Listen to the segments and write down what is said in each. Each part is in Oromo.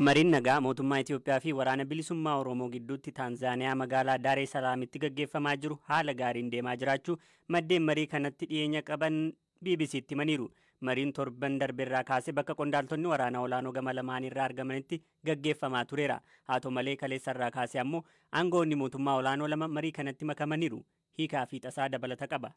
Mariin nagaa mootummaa Itoophiyaa fi waraana bilisummaa Oromoo gidduutti Taanzaaniyaa magaalaa Daaree Salaamitti gaggeeffamaa jiru haala gaariin deemaa jiraachuu maddeen marii kanatti dhiyeenya qaban BBC'tti himaniiru. Mariin torban darbeerraa kaasee bakka qondaaltonni waraana olaanoo gama lamaan irraa argamanitti gaggeeffamaa tureera. Haa ta'u malee kaleessarraa kaasee ammoo aangoonni mootummaa olaanoo lama marii kanatti makamaniiru. Hiikaa fi tasaa dabalata qaba.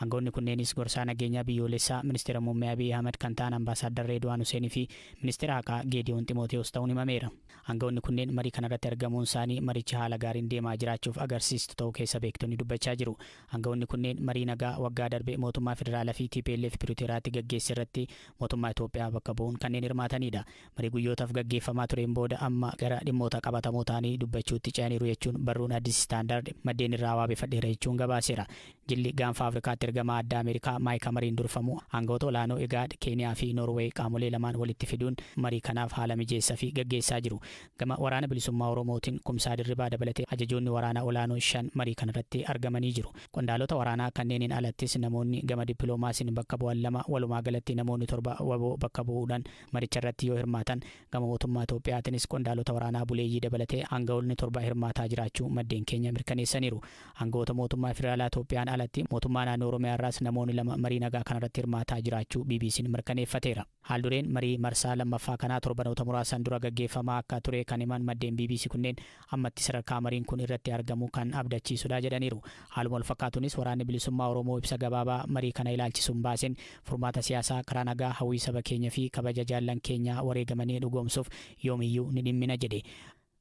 Aangoonni kunneenis gorsaa nageenyaa biyyoolessaa ministeera muummee Abiy Ahmed kan ta'an ambaasaadar Reedwaan Huseenii fi ministeera haqaa Geediyoon Ximooteewos ta'uun himameera. Aangoonni kunneen marii kanarratti argamuun isaanii maricha haala gaariin deemaa jiraachuuf agarsiistu ta'uu keessa beektonni dubbachaa jiru. Aangoonni kunneen marii nagaa waggaa darbe mootummaa federaalaa fi TPLF Pirooteeraatti gaggeesse irratti mootummaa Itoophiyaa bakka bu'uun kanneen hirmaatanidha. Marii guyyootaaf gaggeeffamaa tureen booda amma gara dhimmoota qabatamoo ta'anii dubbachuutti ce'aniiru jechuun barruun Addis Istaandaard maddeen irraa waabeffateera jechuun gabaaseera. Jilli gaanfa Afrikaatti ergama addaa Ameerikaa Maayik Hamariin durfamu aangoota olaanoo Igaad, Keeniyaa fi Noorweey qaamolee lamaan walitti fiduun marii kanaaf haala mijeessaa fi gaggeessaa jiru. Gama waraana bilisummaa Oromootiin Kumsaa Dirribaa dabalatee ajajoonni waraanaa olaanoo 5 marii kanarratti argamanii jiru. Qondaalota waraanaa kanneeniin alattis namoonni gama dippiloomaasiin bakka bu'an 2 walumaa galatti namoonni 7 waboo bakka bu'uudhaan maricharratti yoo hirmaatan gama mootummaa Itoophiyaatiinis qondaalota waraanaa buleeyyii dabalatee aangawoonni 7 hirmaataa jiraachuu maddeen keenya mirkaneessaniiru. Aangoota mootummaa federaalaa Itoophiyaan alatti mootummaa naannoo Oromiyaa irraas namoonni 2 marii nagaa kanarratti hirmaataa jiraachuu BBC'n mirkaneeffateera. Haaldureen marii marsaa lammaffaa kanaa torbanoota muraasan dura gaggeeffamaa akka ture kan himan maddeen BBC kunneen ammatti sadarkaa mariin kun irratti argamu kan abdachiisudha jedhaniiru. Haaluma wal fakkaatuunis waraanni bilisummaa Oromoo ibsa gabaabaa marii kana ilaalchisuun baaseen furmaata siyaasaa karaa nagaa hawwii saba keenya fi kabaja jaallan keenyaa wareegamanii dhugoomsuuf yoomiyyuu ni dhimmina jedhe.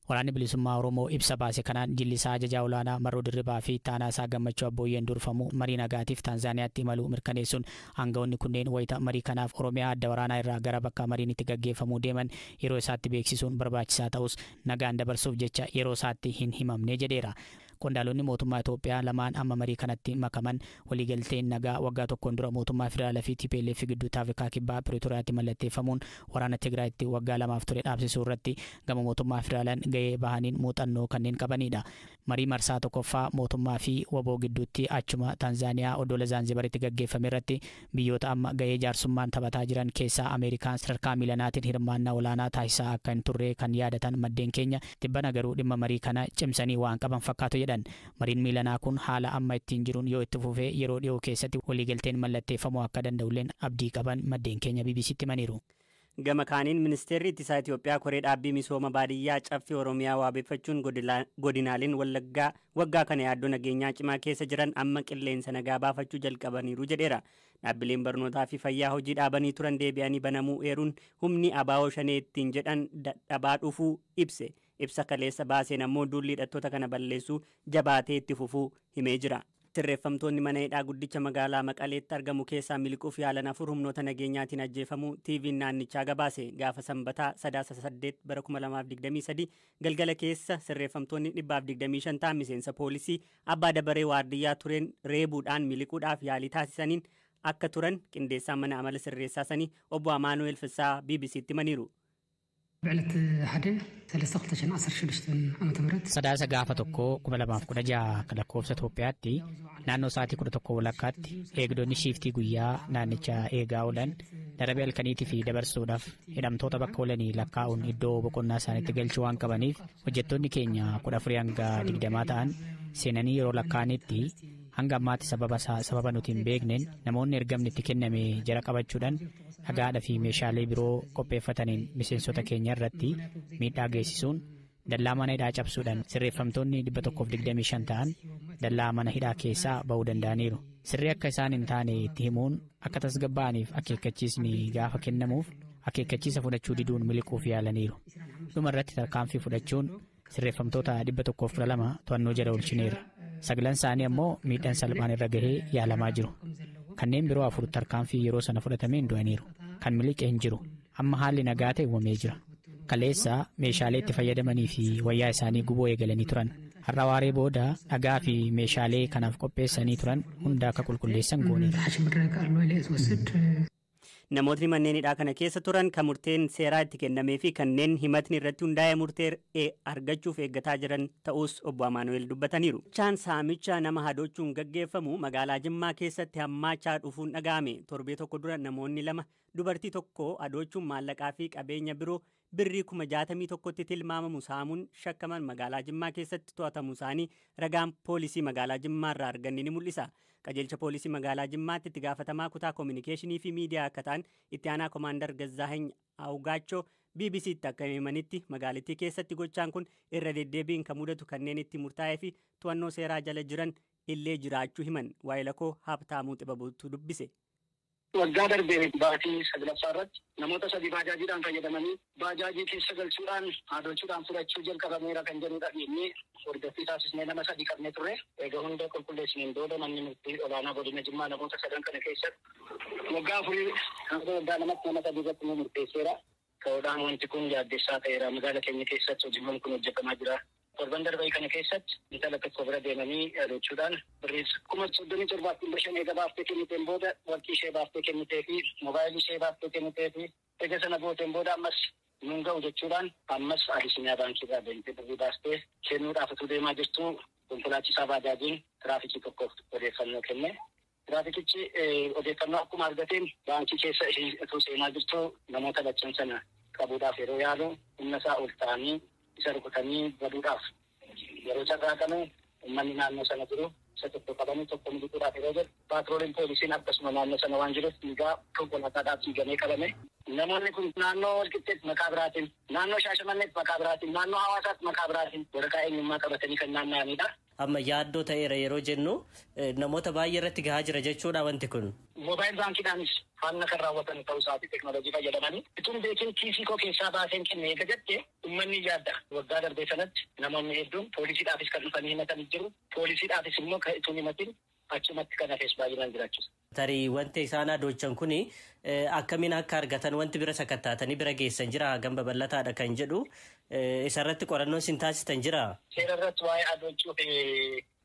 Waraanni bilisummaa Oromoo ibsa baase kanaan jilli isaa ajajaa olaanaa Marroo Dirribaa fi Taanaa isaa Gammachuu Abbooyyeen durfamu marii nagaatiif Taanzaaniyaatti imaluu mirkaneessuun aangawoonni kunneen wayita marii kanaaf Oromiyaa adda waraanaa irraa gara bakka mariin itti gaggeeffamuu deeman yeroo isaatti beeksisuun barbaachisaa ta'us nagaan dabarsuuf jecha yeroo isaatti hin himamne jedheera. Qondaalonni mootummaa Itoophiyaa lamaan amma marii kanatti makaman waliigalteen nagaa waggaa tokkoon dura mootummaa federaalaa fi TPLF gidduutti Afrikaa kibbaa Pirootoraatti mallatteeffamuun waraana Tigraayitti waggaa 2 ture dhaabsisuu irratti gama mootummaa federaalaan gahee bahaniin muuxannoo kanneen qabanidha. Marii marsaa tokkoffaa mootummaa fi waboo gidduutti achuma Taanzaaniyaa oddola Zaanzibaritti gaggeeffame irratti biyyoota amma gahee jaarsummaan taphataa jiran keessaa Ameerikaan sadarkaa miilanaatiin hirmaannaa olaanaa taasisaa akka hin turre kan yaadatan maddeen keenya tibbana garuu dhimma marii kana cimsanii waan qaban fakkaatu jedhan. Mariin miilanaa kun haala amma ittiin jiruun yoo itti fufee yeroo dhiyoo keessatti waliigalteen mallatteeffamuu akka danda'ulleen abdii qaban maddeen keenya BBC'tti himaniiru. Gama kaaniin ministeerri ittisaa Itoophiyaa koree dhaabbii misooma baadiyyaa caffee Oromiyaa waabeeffachuun godinaaleen waggaa kana yaaddoo nageenyaa cimaa keessa jiran amma qilleensa nagaa baafachuu jalqabaniiru jedheera. Dhaabbileen barnootaa fi fayyaa hojii dhaabanii turan deebi'anii banamuu eeruun humni abaa'oo shanee ittiin jedhan dadhabaa dhufuu ibse. Ibsa kaleessa baaseen ammoo duulli hidhattoota kana balleessuu jabaatee itti fufuu himee jira. Sirreeffamtoonni mana hidhaa guddicha magaalaa Maqaleetti argamu keessaa miliquuf yaalan 4 humnoota nageenyaatiin ajjeefamuu TV'n naannichaa gabaase. Gaafa sanbataa 3/8/2023 galgala keessa sirreeffamtoonni 125 ta'an miseensa poolisii abbaa dabaree waardiyyaa tureen reebuudhaan miliquudhaaf yaalii taasisaniin akka turan qindeessaan mana amala sirreessaa sanii obbo Amaanuel Fissaa BBC'tti himaniiru. بعلت حدا 13 عام تمرت Sadaasa gaafa tokko 2016 kan lakkoofsa Itoophiyaatti naannoo sa'aatii 11 walakkaatti eegdonni shiiftii guyyaa naannicha eegaa oolan darabee halkaniitii fi dabarsuudhaaf hidhamtoota bakka oolanii lakkaa'uun iddoo boqonnaa isaaniitti galchuu waan qabaniif hojjettoonni keenya 14 hanga 20 ta'an seenanii yeroo lakkaa'anitti hanga ammaatti sababa nuti hin beekneen namoonni ergamni itti kenname jara qabachuudhaan dhagaadhaa fi meeshaalee biroo qopheeffataniin miseensota keenya irratti miidhaa geessisuun dallaa mana hidhaa cabsuudhaan sirreeffamtoonni 125 ta'an dallaa mana hidhaa keessaa ba'uu danda'aniiru. Sirrii akka isaan hin taane itti himuun akka tasgabbaa'aniif akeekkachiisni gaafa kennamuuf akeekkachiisa fudhachuu diduun miliquuf yaalaniiru. Dhuma irratti tarkaanfii fudhachuun sirreeffamtoota 112 to'annoo jala oolchineera. 9 isaanii ammoo miidhaan salphaan irra gahee yaalamaa jiru. Kanneen biroo 4 tarkaanfii yeroo sana fudhatameen du'aniiru. Kan miliqee hin jiru. Amma haalli nagaa ta'e uumamee jira. Kaleessa meeshaalee itti fayyadamanii fi wayyaa isaanii gubuu eegalanii turan. Har'a waaree booda dhagaa fi meeshaalee kanaaf qopheessanii turan hunda akka qulqulleessan gooneera. Namootni manneen hidhaa kana keessa turan kan murteen seeraa itti kennamee fi kanneen himatni irratti hundaa'ee murtee argachuuf eeggataa jiran ta'us obbo Amaanuel dubbataniiru. Chaan saamicha nama hadoochuun gaggeeffamu magaalaa Jimmaa keessatti hammaachaa dhufuun dhaga'ame. Torbee tokko dura namoonni 2 dubartii tokko hadoochuun maallaqaa fi qabeenya biroo birrii 61,000tti tilmaamamu saamuun shakkaman magaalaa Jimmaa keessatti to'atamu isaanii ragaan poolisii magaalaa Jimmaa irraa arganne ni mul'isa. Qajeelcha poolisii magaalaa Jimmaatti itti gaafatamaa kutaa koominikeeshinii fi miidiyaa akka ta'an itti aanaa koomaandar Gazzaaheny Awugaachoo BBC'tti akka himanitti magaalattii keessatti gochaan kun irra deddeebiin kan mudatu kanneen itti murtaa'ee fi to'annoo seeraa jala jiran illee jiraachuu himan. Waayilakoo Habtaamuu Xibabuutu dubbise. Waggaa darbee baatii saglaffaa irratti namoota sadii baajaajiidhaan fayyadamanii baajaajii keessa galchuudhaan haadholchuudhaan fudhachuu jalqabameera kan jedhudha jennee hordoffii taasisnee nama sadii qabnee turre. Egaa hunda qulqulleessineen booda manni murtii olaanaa godina Jimmaa namoota sadan kana keessatti waggaa afurii hanga waggaa lamatti nama sadii irratti nu murteesseera. Ka'uudhaan wanti kun yaaddessaa ta'eera. Magaala keenya keessatti hojiiwwan kun hojjetamaa jira. Torban darbee kana keessatti intala tokko bira deemanii dhaluuchuudhaan birriis 37,500 eega baaftee kenniteen booda warqii ishee baaftee kennitee fi moobaayilii ishee baaftee kennitee fi eega sana booteen booda ammas nuun ga'u jechuudhaan ammas Abisiiniyaa baankiirraa deemtee birrii baastee kennuudhaaf utuu deemaa jirtu konkolaachisaa baajaajiin tiraafikii tokkoof odeeffannoo kenne. Tiraafikichi odeeffannoo akkuma argateen baankii keessa ishee utuu seenaa jirtu namoota lachan sana qabuudhaaf yeroo yaalu humna isaa ol ta'anii isa rukutanii baduudhaaf yeroo carraaqame uummanni naannoo sana jiru isa tokko qabanii tokko miliquudhaaf yeroo jedhu paatrooliin poolisiin akkasuma naannoo sana waan jiruuf dhiigaa konkolaataadhaaf diigamee qabame. Namoonni kun naannoo Walqixxeetti maqaa biraatiin, naannoo Shaashamanneetti maqaa biraatiin, naannoo Hawaasaatti maqaa biraatiin waraqaa eenyummaa qabatanii kan naanna'anidha. Amma yaaddoo ta'eera yeroo jennu namoota baay'ee irratti gahaa jira jechuudha wanti kun. Moobaayil baankiidhaanis faana kan raawwatan ta'uu isaati teekinooloojii fayyadamanii. Itun beekin kiisii koo keessaa baaseen kenne eega jette uummanni yaadda. Waggaa darbee sanatti namoonni hedduun poolisiidhaafis kan dhufanii himatanii jiru. Poolisiidhaafis immoo kan itun himatin achumatti kan hafees baay'inaan jiraachisa. Tarii wanti isaan adoochan kuni akkamiin akka argatan wanti bira sakattaatanii bira geessan jira hagam babal'ataadha kan jedhu isarratti qorannoon sin taasistan jira. Seera irratti waa'ee adoochuu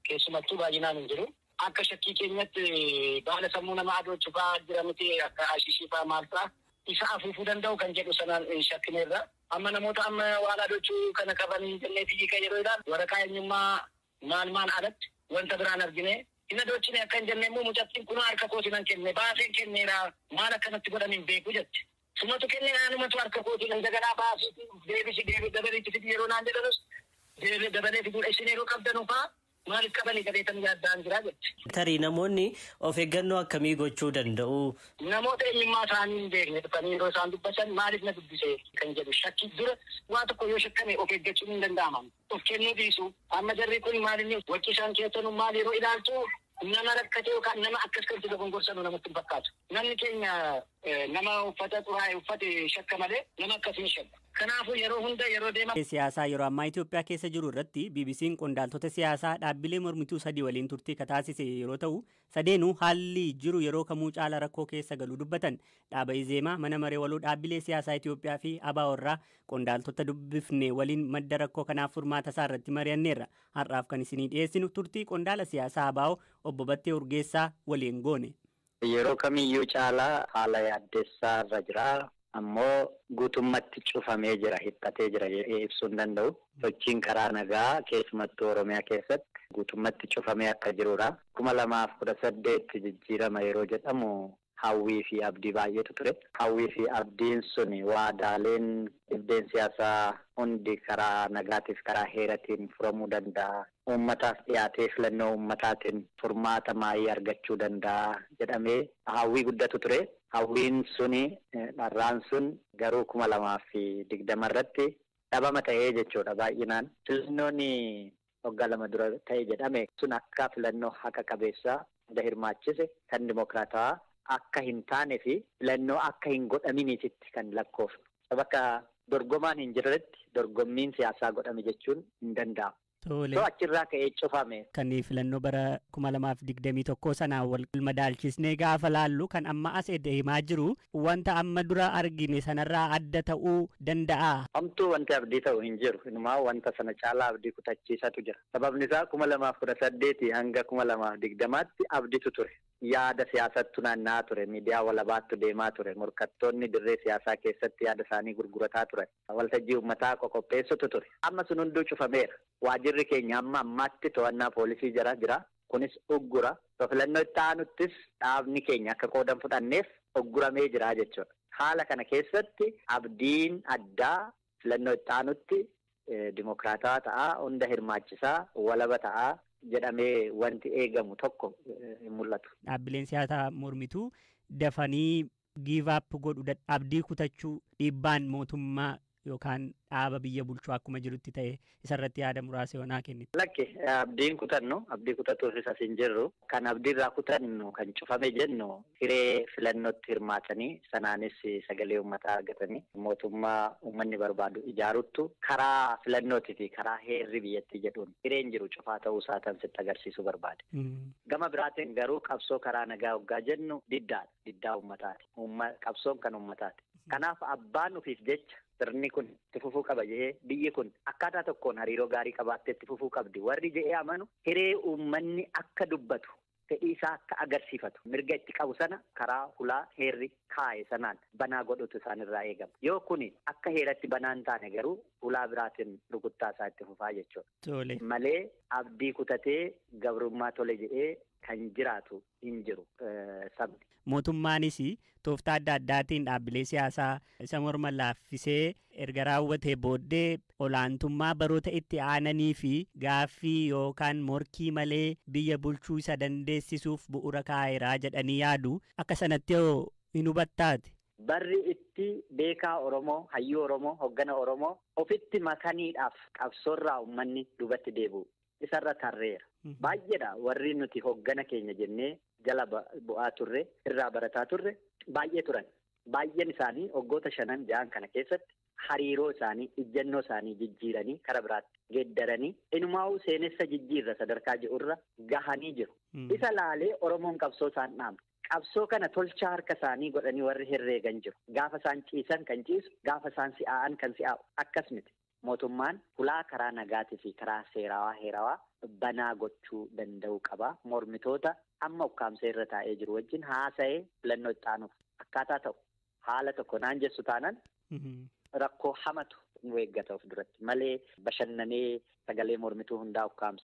keessumattuu baay'inaan hin jiru. Akka shakkii keenyatti baala sammuu nama adoochuu fa'aa jira miti akka ashishii fa'aa maal fa'aa isa afuufuu danda'u kan jedhu sanaan shakkineerra. Amma namoota amma waan adoochuu kana qabanii jennee biyyi kan yeroo ilaalu waraqaa eenyummaa maal alatti wanta biraan argine. Ina dochine akka hin jenne immoo mucattiin kun harka kootiin an kenne baaseen kenneera maal akkanatti godhaniin beeku jette. Sumatu kenne naanumatu harka kootiin an daganaa baasii deebisi dabaleetti fidi yeroo naan jedhanus dabalee fiduudha isin yeroo qabdanuu fa'aa maaliif qabanii gadeetan yaaddaan jira jette. Tarii namoonni of eeggannoo akkamii gochuu danda'u? Namoota eenyummaa isaanii hin beekne dhufanii yeroo isaan dubbatan maaliif na dubbise kan jedhu shakkii dura waa tokko yoo shakkame of eeggachuun hin danda'amu. Of kennuu dhiisu amma jarri kun maalinni waqqii isaan keessanuu maal yeroo ilaaltu nama rakkate yookaan nama akkas kan itti gongorsanuu namatti hin fakkaatu. Namni keenya nama uffata xuraa'e uffate shakka malee nama akkasii shakka. Kanaafuu yeroo hunda yeroo deema. Siyaasaa yeroo ammaa Itoophiyaa keessa jiru irratti BBC'n qondaaltota siyaasaa dhaabbilee mormituu sadii waliin turtii kataasise yeroo ta'u sadeenuu haalli jiru yeroo kamuu caala rakkoo keessa galuu dubbatan. Dhaaba Izeemaa mana maree waloo dhaabbilee siyaasaa Itoophiyaa fi ABO'rraa qondaaltota dubbifne waliin madda rakkoo kanaaf furmaata isaa irratti mari'anneerra. Har'aaf kan isinii dhiyeessinu turtii qondaala siyaasaa ABO obbo Battee Urgeessaa waliin goone. Yeroo kamiyyuu caalaa haala yaaddessaa irra jira. Ammoo guutummatti cufamee jira, hidhatee jira ibsuu hin danda'u. Sochiin karaa nagaa keessumattuu Oromiyaa keessatti guutummatti cufamee akka jirudha. 2018 jijjiirama yeroo jedhamu hawwii fi abdii baay'eetu ture. Hawwii fi abdiin sun waadaaleen dhibdeen siyaasaa hundi karaa nagaatiif karaa heeratiin furamuu danda'a. Uummataaf dhiyaatee filannoo uummataatiin furmaata maayii argachuu danda'a jedhamee hawwii guddatu ture. Hawwiin suni dharraan sun garuu 2020 irratti dhabama ta'ee jechuudha baay'inaan. Filannoon waggaa 2 dura ta'e jedhame sun akka filannoo haqa qabeessaa hunda hirmaachise kan dimokiraatawaa akka hin taane fi filannoo akka hin godhaminiititti kan lakkoofnu. Bakka dorgomaan hin jirretti dorgommiin siyaasaa godhame jechuun hin danda'amu. So achirraa ka'ee cufame. Kan filannoo bara 2021 sanaa wal madaalchisnee gaafa laallu kan amma as deemaa jiru wanta amma dura argine sanarraa adda ta'uu danda'a. Homtuu wanti abdii ta'u hin jiru. Inumaa wanta sana caalaa abdii kutachiisatu jira. Sababni isaa 2018 hanga 2020tti abdiitu ture. Yaada siyaasattu naanna'aa ture. Miidiyaa walabaattu deemaa ture. Morkattoonni dirree siyaasaa keessatti yaada isaanii gurgurataa ture. Waltajjii uummataa qopheessutu ture. Amma sun hunduu cufameera. Waajirri keenya amma ammaatti to'annaa poolisii jira. Kunis uggura. Filannoo itti aanuttis dhaabni keenya akka qoodan fudhanneef ugguramee jira jechuudha. Haala kana keessatti abdiin addaa filannoo itti aanutti dimokiraataa ta'a, hunda hirmaachisaa, walaba ta'a jedhamee wanti eegamu tokko hin mul'atu. Dhaabbileen siyaasaa mormituu dafanii giivaap godhu abdii kutachuu dhiibbaan mootummaa yookaan dhaaba biyya bulchuu akkuma jirutti ta'e isarratti yaada muraasa yoonaa kennitu. Lakke abdiin kutannu abdii kutatuufis as hin jirru. Kan abdiirraa kutannu kan cufame jennu hiree filannootti hirmaatanii sanaanis sagalee uummataa argatanii mootummaa uummanni barbaadu ijaaruttu karaa filannootii fi karaa heerri biyyattii jedhuun hireen jiru cufaa ta'uu isaa tan sitti agarsiisuu barbaade. Gama biraatiin garuu qabsoo karaa nagaa hoggaa jennu diddaa uummataati. Qabsoon kan uummataati. Kanaaf abbaan ofiif jecha sirni kun itti fufuu qaba jedhee biyyi kun akkaataa tokkoon hariiroo gaarii qabaattee itti fufuu qabdi. Warri jedhee amanu hiree uummanni akka dubbatu fedhii isaa akka agarsiifatu mirga itti qabu sana karaa hulaa heerri kaa'e sanaan banaa godhutu isaanirraa eegama. Yoo kuni akka heeratti banaan taane garuu hulaa biraatiin rukuttaa isaa itti fufaa jechuudha. Malee abdii kutatee gabrummaa tole jedhee kan jiraatu hin jiru sabni. Mootummaanis tooftaa adda addaatiin dhaabbilee siyaasaa isa morma laaffisee erga raawwatee booddee olaantummaa baroota itti aananii fi gaaffii yookaan morkii malee biyya bulchuu isa dandeessisuuf bu'uura kaa'eeraa jedhanii yaadu akka sanatti yoo hin hubattaate. Barri itti beekaa Oromoo, hayyuu Oromoo, hoggana Oromoo ofitti makaniidhaaf qabsoorraa uummanni dubatti deebi'u. Isarra tarreera. Baay'eedha warri nuti hoggana keenya jennee jala bu'aa turre, irraa barataa turre baay'ee turan. Baay'een isaanii waggoota 5-6 kana keessatti hariiroo isaanii, ijjannoo isaanii jijjiiranii kara biraatti geeddaranii inumaa'uu seenessa jijjiirra sadarkaa ji'urra gahanii jiru. Isa laalee Oromoon qabsoo isaan dhaamne. Qabsoo kana tolchaa harka isaanii godhanii warri herreegan jiru. Gaafa isaan ciisan kan ciisu, gaafa isaan si'aa'an kan si'aa'u. Akkas miti. Mootummaan hulaa karaa nagaatii fi karaa seerawaa heerawaa banaa gochuu danda'u qaba. Mormitoota amma ukkaamsee irra taa'ee jiru wajjin haasa'ee filannoo itti aanuuf akkaataa ta'u haala tokko naan jessu taanaan rakkoo hamatu nu eeggata of duratti malee bashannanee sagalee mormituu hundaa ukkaamsa